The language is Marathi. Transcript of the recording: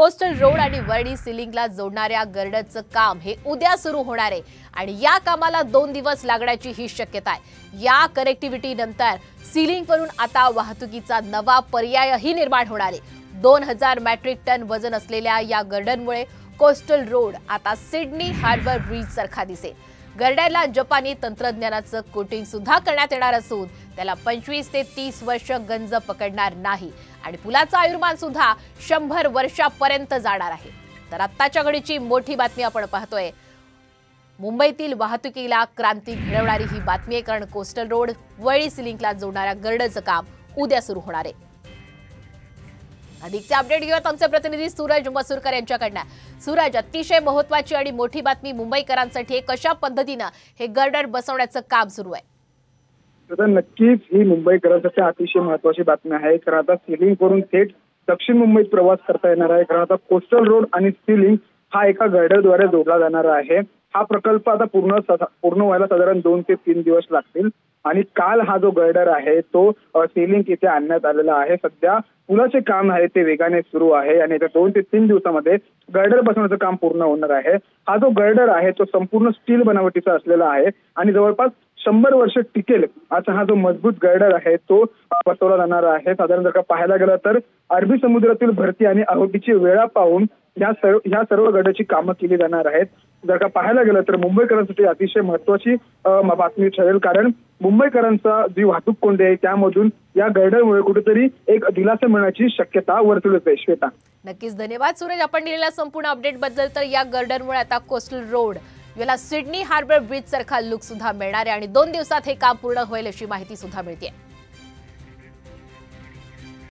कोस्टल रोड आणि वर्डी सिलिंगला जोडणाऱ्या गर्डरचं काम हे उद्या सुरू होणार आहे आणि या कामाला 2 दिवस लागण्याची ही शक्यता आहे। या कनेक्टिव्हिटी नंतर सिलिंगवरून आता वाहतुकीचा नवा पर्यायही निर्माण होणार आहे। 2000 मेट्रिक टन वजन असलेल्या या गर्डरमुळे कोस्टल रोड आता सिडनी हार्बर ब्रिज सारखा दिसेल। गर्डरला जपानी तंत्रज्ञानाचं कोटिंग सुद्धा करण्यात येणार असून त्याला 25 ते 30 वर्ष गंज पकडणार नाही आणि पुलाचं आयुर्मान सुद्धा 100 वर्षापर्यंत जाणार आहे। तर आत्ताच्या घडीची मोठी बातमी आपण पाहतोय। मुंबईतील वाहतुकीला क्रांती घडवणारी ही बातमी आहे, कारण कोस्टल रोड वर्डी सिलिंगला जोडणाऱ्या गर्डरचं काम उद्या सुरू होणार आहे। अधिकचे अपडेट घेऊयात आमचे प्रतिनिधी सूरज मसूरकर यांच्याकडनं। सूरज, अतिशय महत्त्वाची आणि मोठी बातमी मुंबईकरांसाठी, कशा पद्धतीने हे गर्डर बसवण्याचं काम सुरू आहे? तर नक्कीच ही मुंबईकरांसाठी अतिशय महत्त्वाची बातमी आहे, कारण आता सिलिंग करून थेट दक्षिण मुंबईत प्रवास करता येणार आहे। कारण आता कोस्टल रोड आणि सिलिंग हा एका गर्डरद्वारे जोडला जाणार आहे। हा प्रकल्प आता पूर्ण व्हायला साधारण 2 ते 3 दिवस लागतील आणि काल हा जो गर्डर आहे तो सिलिंग इथे आणण्यात आलेला आहे। सध्या पुलाचे काम आहे ते वेगाने सुरू आहे आणि येत्या 2 ते 3 दिवसामध्ये गर्डर बसवण्याचं काम पूर्ण होणार आहे। हा जो गर्डर आहे तो संपूर्ण स्टील बनावटीचा असलेला आहे आणि जवळपास 100 वर्ष टिकेल असा हा जो मजबूत गर्डर आहे तो बसवला जाणार आहे। साधारण जर का पाहायला गेलं तर अरबी समुद्रातील भरती आणि आहोटीची वेळा पाहून ह्या सर्व गर्डरची कामं केली जाणार आहेत। जर का पाहायला गेलं तर मुंबईकरांसाठी अतिशय महत्त्वाची बातमी ठरेल, कारण मुंबईकरांचा जी वाहतूक कोंडी आहे त्यामधून या गर्डरमुळे कुठेतरी एक दिलासा मिळण्याची शक्यता वर्तवली आहे। श्वेता, नक्कीच धन्यवाद सूरज आपण दिलेल्या संपूर्ण अपडेट बद्दल। तर या गर्डरमुळे आता कोस्टल रोड याला सिडनी हार्बर ब्रिज सारखा लुक सुद्धा मिळणार आहे आणि 2 दिवसात हे काम पूर्ण होईल अशी माहिती सुद्धा मिळते।